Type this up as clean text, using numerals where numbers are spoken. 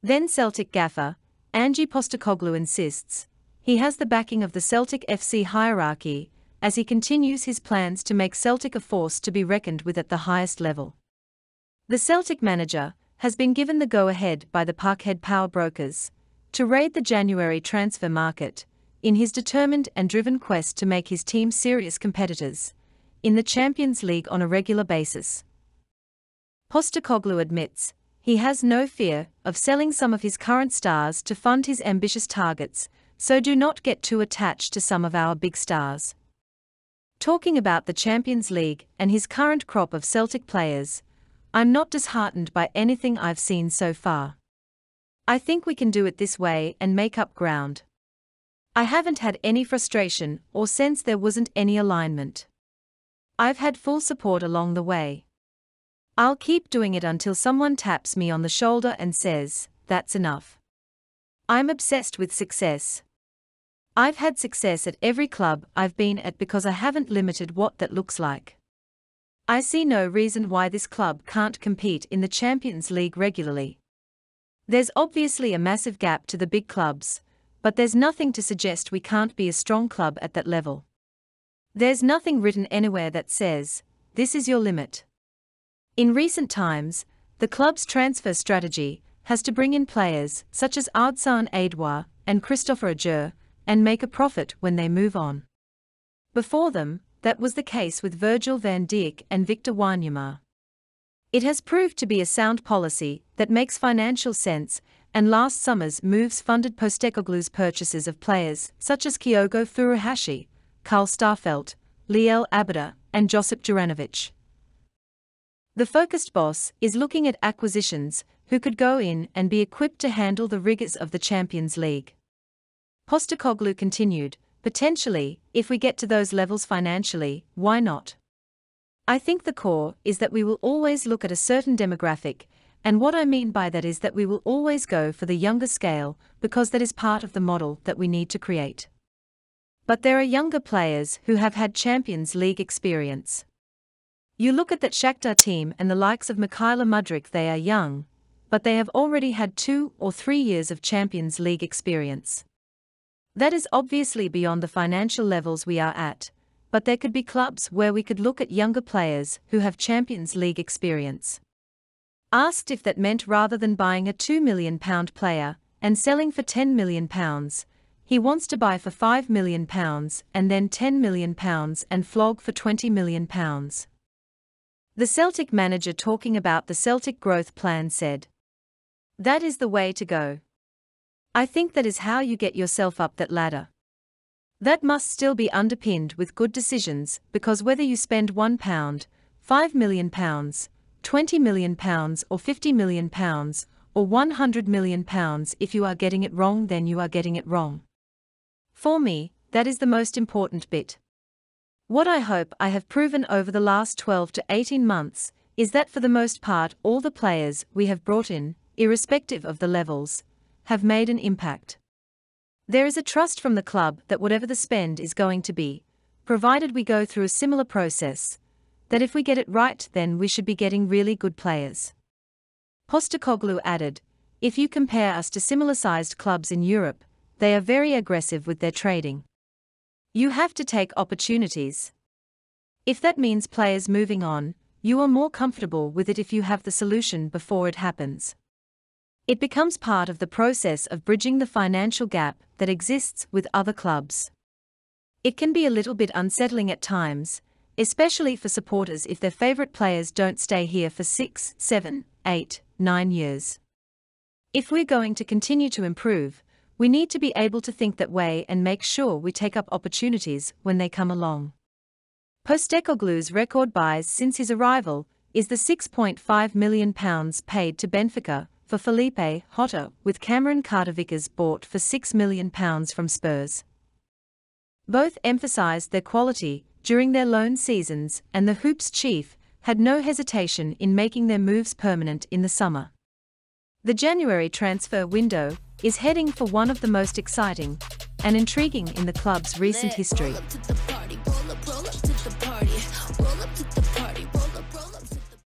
Then Celtic gaffer, Ange Postecoglou insists he has the backing of the Celtic FC hierarchy as he continues his plans to make Celtic a force to be reckoned with at the highest level. The Celtic manager has been given the go-ahead by the Parkhead powerbrokers to raid the January transfer market in his determined and driven quest to make his team serious competitors in the Champions League on a regular basis. Postecoglou admits he has no fear of selling some of his current stars to fund his ambitious targets, so do not get too attached to some of our big stars. Talking about the Champions League and his current crop of Celtic players, I'm not disheartened by anything I've seen so far. I think we can do it this way and make up ground. I haven't had any frustration or sense there wasn't any alignment. I've had full support along the way. I'll keep doing it until someone taps me on the shoulder and says, "That's enough." I'm obsessed with success. I've had success at every club I've been at because I haven't limited what that looks like. I see no reason why this club can't compete in the Champions League regularly. There's obviously a massive gap to the big clubs, but there's nothing to suggest we can't be a strong club at that level. There's nothing written anywhere that says, this is your limit. In recent times, the club's transfer strategy has to bring in players such as Ardsane Edouard and Christopher Ajer and make a profit when they move on. Before them, that was the case with Virgil van Dijk and Victor Wanyama. It has proved to be a sound policy that makes financial sense, and last summer's moves funded Postecoglou's purchases of players such as Kyogo Furuhashi, Karl Starfelt, Liel Abada, and Josip Juranovic. The focused boss is looking at acquisitions who could go in and be equipped to handle the rigors of the Champions League. Postecoglou continued, potentially, if we get to those levels financially, why not? I think the core is that we will always look at a certain demographic, and what I mean by that is that we will always go for the younger scale because that is part of the model that we need to create. But there are younger players who have had Champions League experience. You look at that Shakhtar team and the likes of Mikhailo Mudryk, they are young, but they have already had 2 or 3 years of Champions League experience. That is obviously beyond the financial levels we are at, but there could be clubs where we could look at younger players who have Champions League experience. Asked if that meant rather than buying a £2 million player and selling for £10 million, he wants to buy for £5 million and then £10 million and flog for £20 million. The Celtic manager, talking about the Celtic growth plan, said, "That is the way to go. I think that is how you get yourself up that ladder. That must still be underpinned with good decisions, because whether you spend £1, £5 million, £20 million or £50 million or £100 million, if you are getting it wrong, then you are getting it wrong. For me, that is the most important bit. What I hope I have proven over the last 12 to 18 months is that for the most part all the players we have brought in, irrespective of the levels, have made an impact. There is a trust from the club that whatever the spend is going to be, provided we go through a similar process, that if we get it right then we should be getting really good players." Postecoglou added, "If you compare us to similar-sized clubs in Europe, they are very aggressive with their trading. You have to take opportunities. If that means players moving on, you are more comfortable with it if you have the solution before it happens. It becomes part of the process of bridging the financial gap that exists with other clubs. It can be a little bit unsettling at times, especially for supporters if their favorite players don't stay here for 6, 7, 8, 9 years. If we're going to continue to improve, we need to be able to think that way and make sure we take up opportunities when they come along." Postecoglou's record buys since his arrival is the £6.5 million paid to Benfica for Felipe Jota, with Cameron Carter-Vickers bought for £6 million from Spurs. Both emphasised their quality during their loan seasons, and the Hoops chief had no hesitation in making their moves permanent in the summer. The January transfer window is heading for one of the most exciting and intriguing in the club's recent history.